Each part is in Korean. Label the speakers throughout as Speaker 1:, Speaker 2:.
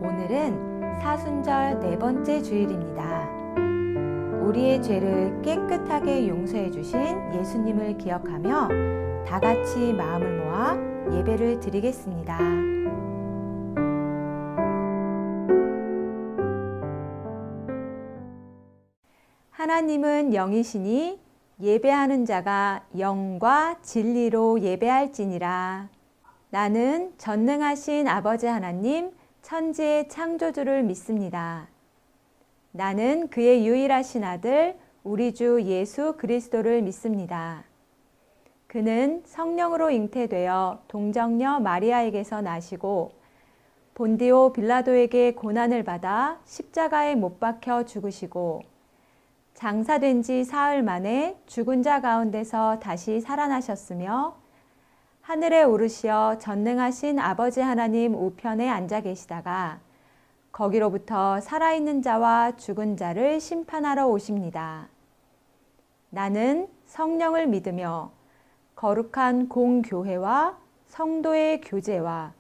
Speaker 1: 오늘은 사순절 네 번째 주일입니다. 우리의 죄를 깨끗하게 용서해 주신 예수님을 기억하며 다 같이 마음을 모아 예배를 드리겠습니다. 하나님은 영이시니 예배하는 자가 영과 진리로 예배할지니라. 나는 전능하신 아버지 하나님, 천지의 창조주를 믿습니다. 나는 그의 유일하신 아들, 우리 주 예수 그리스도를 믿습니다. 그는 성령으로 잉태되어 동정녀 마리아에게서 나시고 본디오 빌라도에게 고난을 받아 십자가에 못 박혀 죽으시고 장사된 지 사흘 만에 죽은 자 가운데서 다시 살아나셨으며 하늘에 오르시어 전능하신 아버지 하나님 우편에 앉아 계시다가 거기로부터 살아있는 자와 죽은 자를 심판하러 오십니다. 나는 성령을 믿으며 거룩한 공교회와 성도의 교제와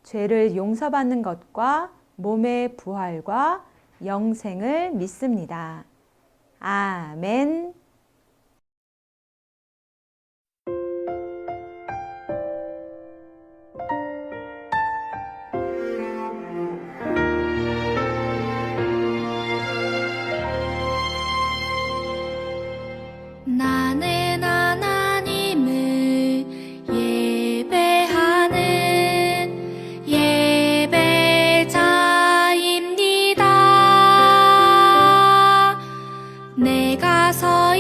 Speaker 1: 죄를 용서받는 것과 몸의 부활과 영생을 믿습니다. 아멘.
Speaker 2: 나는 하나님을 예배하는 예배자입니다. 내가 서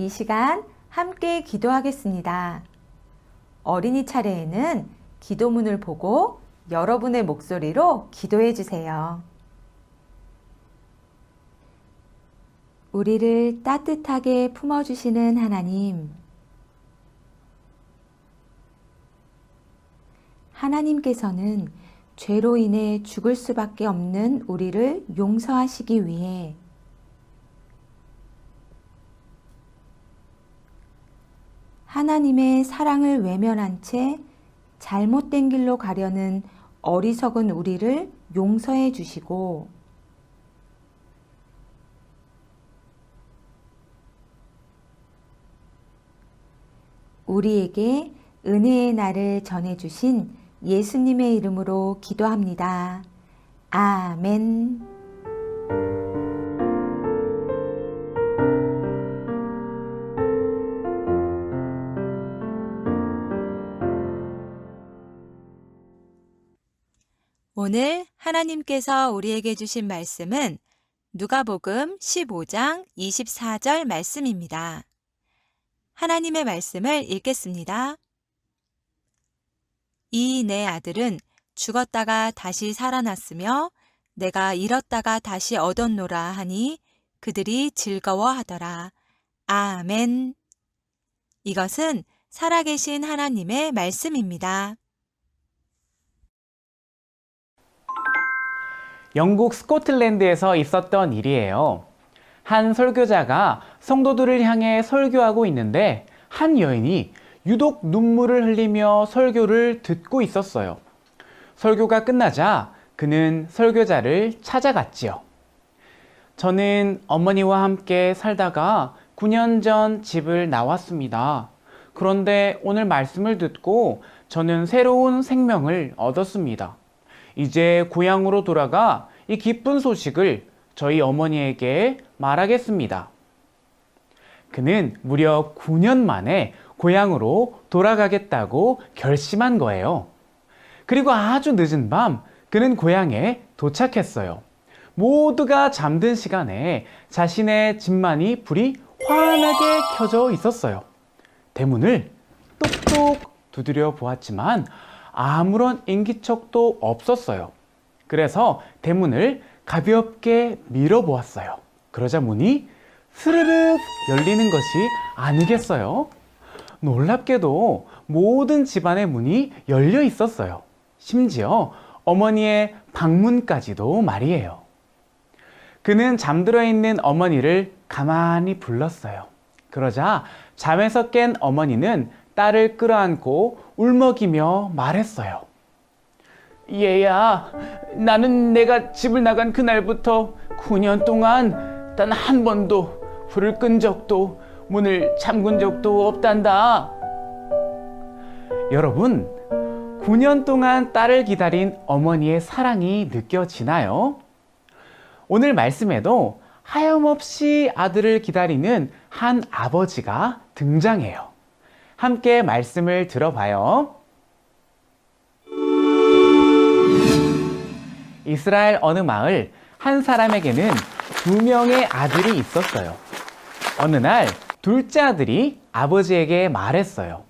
Speaker 1: 이 시간 함께 기도하겠습니다. 어린이 차례에는 기도문을 보고 여러분의 목소리로 기도해 주세요. 우리를 따뜻하게 품어주시는 하나님, 하나님께서는 죄로 인해 죽을 수밖에 없는 우리를 용서하시기 위해 하나님의 사랑을 외면한 채 잘못된 길로 가려는 어리석은 우리를 용서해 주시고 우리에게 은혜의 날을 전해주신 예수님의 이름으로 기도합니다. 아멘. 오늘 하나님께서 우리에게 주신 말씀은 누가복음 15장 24절 말씀입니다. 하나님의 말씀을 읽겠습니다. 이 내 아들은 죽었다가 다시 살아났으며 내가 잃었다가 다시 얻었노라 하니 그들이 즐거워하더라. 아멘. 이것은 살아계신 하나님의 말씀입니다.
Speaker 3: 영국 스코틀랜드에서 있었던 일이에요. 한 설교자가 성도들을 향해 설교하고 있는데 한 여인이 유독 눈물을 흘리며 설교를 듣고 있었어요. 설교가 끝나자 그는 설교자를 찾아갔지요. 저는 어머니와 함께 살다가 9년 전 집을 나왔습니다. 그런데 오늘 말씀을 듣고 저는 새로운 생명을 얻었습니다. 이제 고향으로 돌아가 이 기쁜 소식을 저희 어머니에게 말하겠습니다. 그는 무려 9년 만에 고향으로 돌아가겠다고 결심한 거예요. 그리고 아주 늦은 밤 그는 고향에 도착했어요. 모두가 잠든 시간에 자신의 집만이 불이 환하게 켜져 있었어요. 대문을 똑똑 두드려 보았지만 아무런 인기척도 없었어요. 그래서 대문을 가볍게 밀어보았어요. 그러자 문이 스르륵 열리는 것이 아니겠어요? 놀랍게도 모든 집안의 문이 열려 있었어요. 심지어 어머니의 방문까지도 말이에요. 그는 잠들어 있는 어머니를 가만히 불렀어요. 그러자 잠에서 깬 어머니는 딸을 끌어안고 울먹이며 말했어요. 얘야, 나는 내가 집을 나간 그날부터 9년 동안 단 한 번도 불을 끈 적도 문을 잠근 적도 없단다. 여러분, 9년 동안 딸을 기다린 어머니의 사랑이 느껴지나요? 오늘 말씀에도 하염없이 아들을 기다리는 한 아버지가 등장해요. 함께 말씀을 들어봐요. 이스라엘 어느 마을 한 사람에게는 2명의 아들이 있었어요. 어느 날 둘째 아들이 아버지에게 말했어요.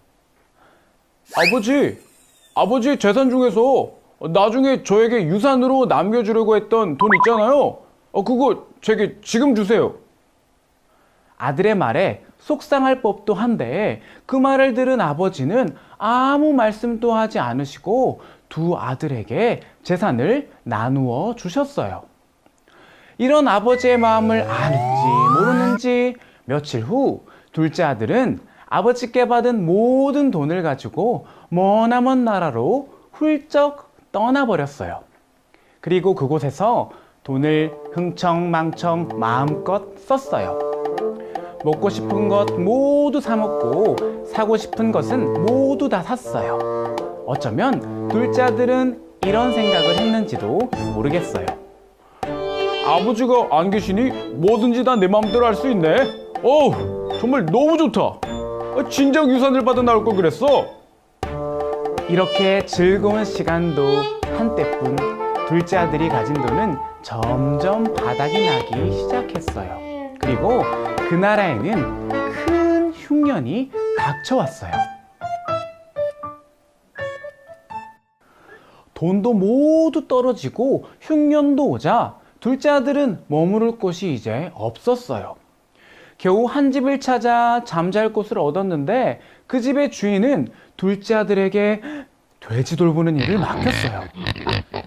Speaker 3: 아버지 재산 중에서 나중에 저에게 유산으로 남겨주려고 했던 돈 있잖아요. 그거 제게 지금 주세요. 아들의 말에 속상할 법도 한데 그 말을 들은 아버지는 아무 말씀도 하지 않으시고 두 아들에게 재산을 나누어 주셨어요. 이런 아버지의 마음을 아는지 모르는지 며칠 후 둘째 아들은 아버지께 받은 모든 돈을 가지고 머나먼 나라로 훌쩍 떠나버렸어요. 그리고 그곳에서 돈을 흥청망청 마음껏 썼어요. 먹고 싶은 것 모두 사 먹고 사고 싶은 것은 모두 다 샀어요. 어쩌면 둘째 아들은 이런 생각을 했는지도 모르겠어요. 아버지가 안 계시니 뭐든지 다 내 마음대로 할 수 있네. 정말 너무 좋다. 진작 유산을 받아 나올 걸 그랬어. 이렇게 즐거운 시간도 한때뿐 둘째 아들이 가진 돈은 점점 바닥이 나기 시작했어요. 그리고 그 나라에는 큰 흉년이 닥쳐왔어요. 돈도 모두 떨어지고 흉년도 오자 둘째 아들은 머무를 곳이 이제 없었어요. 겨우 한 집을 찾아 잠잘 곳을 얻었는데 그 집의 주인은 둘째 아들에게 돼지 돌보는 일을 맡겼어요.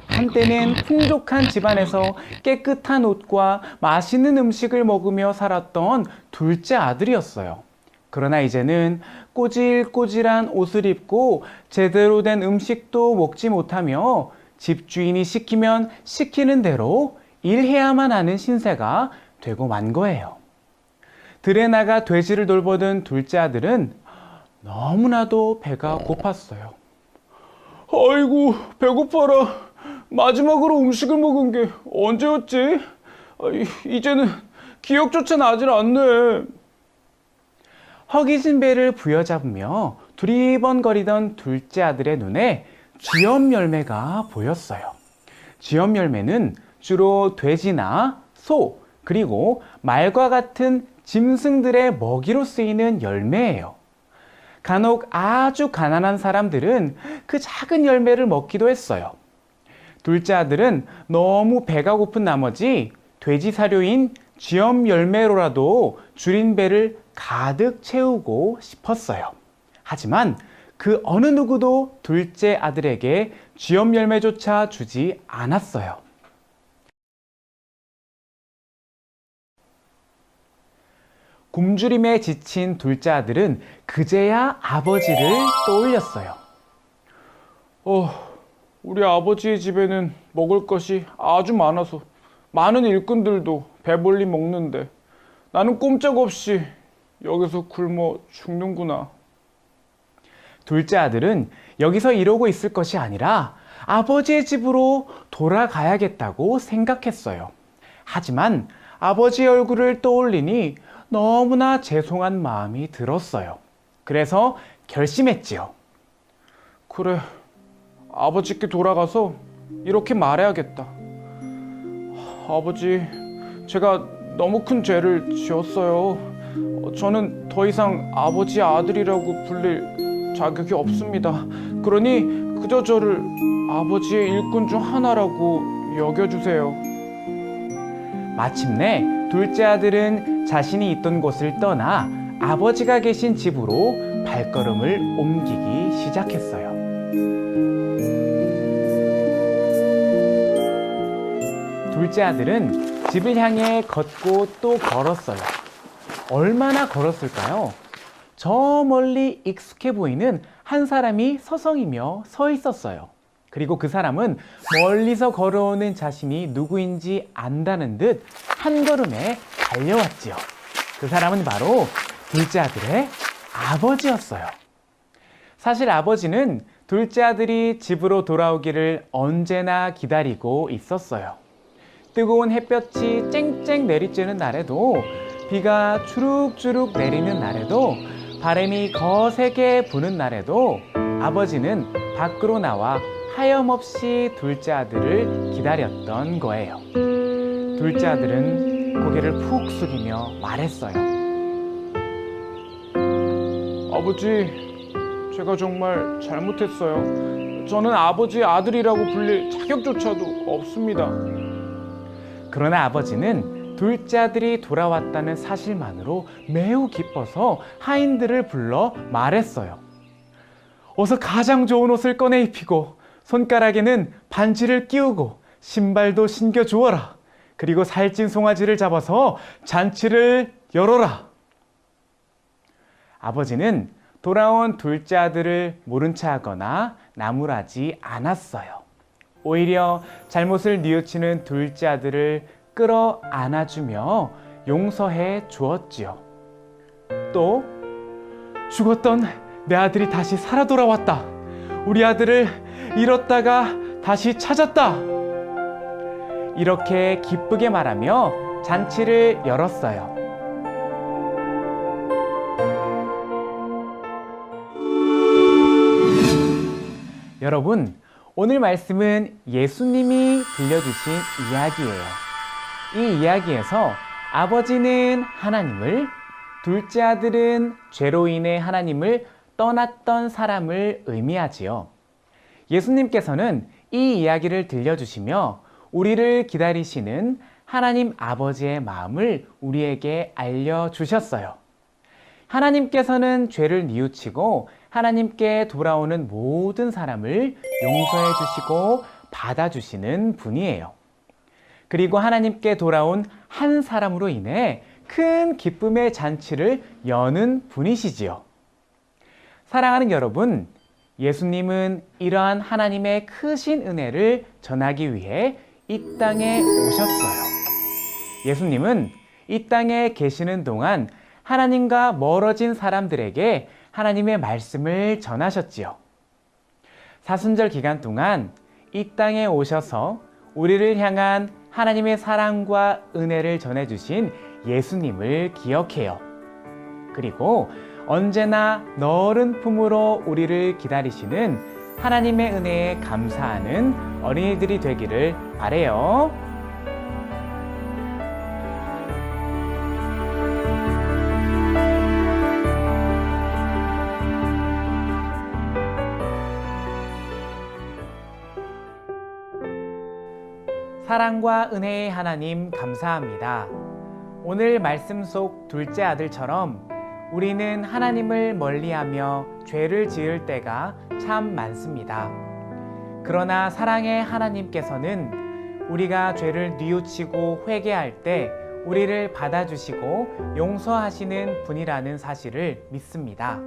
Speaker 3: 한때는 풍족한 집안에서 깨끗한 옷과 맛있는 음식을 먹으며 살았던 둘째 아들이었어요. 그러나 이제는 꼬질꼬질한 옷을 입고 제대로 된 음식도 먹지 못하며 집주인이 시키면 시키는 대로 일해야만 하는 신세가 되고 만 거예요. 들에 나가 돼지를 돌보던 둘째 아들은 너무나도 배가 고팠어요. 아이고, 배고파라. 마지막으로 음식을 먹은 게 언제였지? 이제는 기억조차 나질 않네. 허기진 배를 부여잡으며 두리번거리던 둘째 아들의 눈에 쥐엄 열매가 보였어요. 쥐엄 열매는 주로 돼지나 소, 그리고 말과 같은 짐승들의 먹이로 쓰이는 열매예요. 간혹 아주 가난한 사람들은 그 작은 열매를 먹기도 했어요. 둘째 아들은 너무 배가 고픈 나머지 돼지 사료인 쥐엄 열매로라도 줄인 배를 가득 채우고 싶었어요. 하지만 그 어느 누구도 둘째 아들에게 쥐엄 열매조차 주지 않았어요. 굶주림에 지친 둘째 아들은 그제야 아버지를 떠올렸어요. 우리 아버지의 집에는 먹을 것이 아주 많아서 많은 일꾼들도 배불리 먹는데 나는 꼼짝없이 여기서 굶어 죽는구나. 둘째 아들은 여기서 이러고 있을 것이 아니라 아버지의 집으로 돌아가야겠다고 생각했어요. 하지만 아버지의 얼굴을 떠올리니 너무나 죄송한 마음이 들었어요. 그래서 결심했지요. 그래, 아버지께 돌아가서 이렇게 말해야겠다. 아버지, 제가 너무 큰 죄를 지었어요. 저는 더 이상 아버지의 아들이라고 불릴 자격이 없습니다. 그러니 그저 저를 아버지의 일꾼 중 하나라고 여겨주세요. 마침내 둘째 아들은 자신이 있던 곳을 떠나 아버지가 계신 집으로 발걸음을 옮기기 시작했어요. 둘째 아들은 집을 향해 걷고 또 걸었어요. 얼마나 걸었을까요? 저 멀리 익숙해 보이는 한 사람이 서성이며 서 있었어요. 그리고 그 사람은 멀리서 걸어오는 자신이 누구인지 안다는 듯 한 걸음에 달려왔지요. 그 사람은 바로 둘째 아들의 아버지였어요. 사실 아버지는 둘째 아들이 집으로 돌아오기를 언제나 기다리고 있었어요. 뜨거운 햇볕이 쨍쨍 내리쬐는 날에도, 비가 주룩주룩 내리는 날에도, 바람이 거세게 부는 날에도 아버지는 밖으로 나와 하염없이 둘째 아들을 기다렸던 거예요. 둘째 아들은 고개를 푹 숙이며 말했어요. 아버지, 제가 정말 잘못했어요. 저는 아버지의 아들이라고 불릴 자격조차도 없습니다. 그러나 아버지는 둘째 아들이 돌아왔다는 사실만으로 매우 기뻐서 하인들을 불러 말했어요. 어서 가장 좋은 옷을 꺼내 입히고 손가락에는 반지를 끼우고 신발도 신겨 주어라. 그리고 살찐 송아지를 잡아서 잔치를 열어라. 아버지는 돌아온 둘째 아들을 모른 척하거나 나무라지 않았어요. 오히려 잘못을 뉘우치는 둘째 아들을 끌어 안아주며 용서해 주었지요. 또 죽었던 내 아들이 다시 살아 돌아왔다. 우리 아들을 잃었다가 다시 찾았다. 이렇게 기쁘게 말하며 잔치를 열었어요. 여러분, 오늘 말씀은 예수님이 들려주신 이야기예요. 이 이야기에서 아버지는 하나님을, 둘째 아들은 죄로 인해 하나님을 떠났던 사람을 의미하지요. 예수님께서는 이 이야기를 들려주시며 우리를 기다리시는 하나님 아버지의 마음을 우리에게 알려주셨어요. 하나님께서는 죄를 뉘우치고 하나님께 돌아오는 모든 사람을 용서해 주시고 받아주시는 분이에요. 그리고 하나님께 돌아온 한 사람으로 인해 큰 기쁨의 잔치를 여는 분이시지요. 사랑하는 여러분, 예수님은 이러한 하나님의 크신 은혜를 전하기 위해 이 땅에 오셨어요. 예수님은 이 땅에 계시는 동안 하나님과 멀어진 사람들에게 하나님의 말씀을 전하셨지요. 사순절 기간 동안 이 땅에 오셔서 우리를 향한 하나님의 사랑과 은혜를 전해주신 예수님을 기억해요. 그리고 언제나 너른 품으로 우리를 기다리시는 하나님의 은혜에 감사하는 어린이들이 되기를 바래요. 사랑과 은혜의 하나님 감사합니다. 오늘 말씀 속 둘째 아들처럼 우리는 하나님을 멀리하며 죄를 지을 때가 참 많습니다. 그러나 사랑의 하나님께서는 우리가 죄를 뉘우치고 회개할 때 우리를 받아주시고 용서하시는 분이라는 사실을 믿습니다.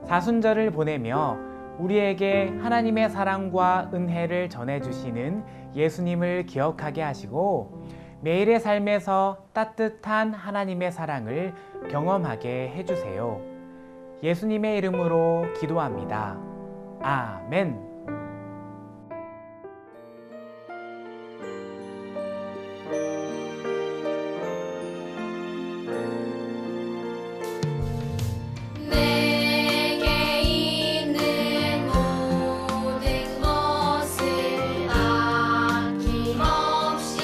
Speaker 3: 사순절을 보내며 우리에게 하나님의 사랑과 은혜를 전해주시는 예수님을 기억하게 하시고 매일의 삶에서 따뜻한 하나님의 사랑을 경험하게 해주세요. 예수님의 이름으로 기도합니다. 아멘.
Speaker 2: 내게 있는 모든 것을 아낌없이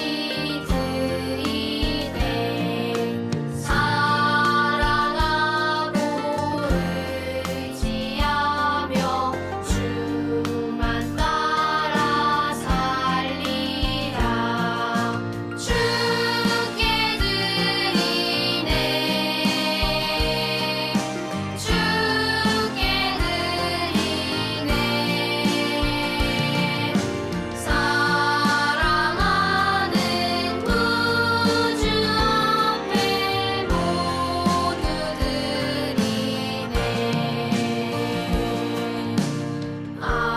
Speaker 2: 드리네. 사랑하고 의지하며 주만 따라 살리라. 주께 드리네. 주께 드리네. 사랑하는 구주 앞에 모두 드리네. 아멘.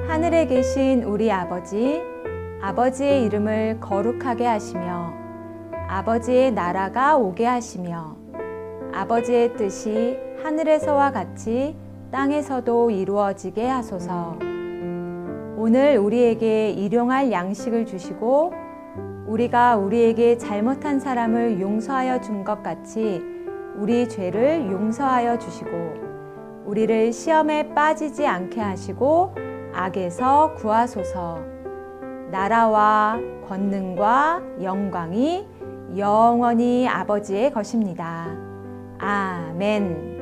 Speaker 1: 하늘에 계신 우리 아버지, 아버지의 이름을 거룩하게 하시며 아버지의 나라가 오게 하시며 아버지의 뜻이 하늘에서와 같이 땅에서도 이루어지게 하소서. 오늘 우리에게 일용할 양식을 주시고 우리가 우리에게 잘못한 사람을 용서하여 준 것 같이 우리 죄를 용서하여 주시고 우리를 시험에 빠지지 않게 하시고 악에서 구하소서. 나라와 권능과 영광이 영원히 아버지의 것입니다. 아멘.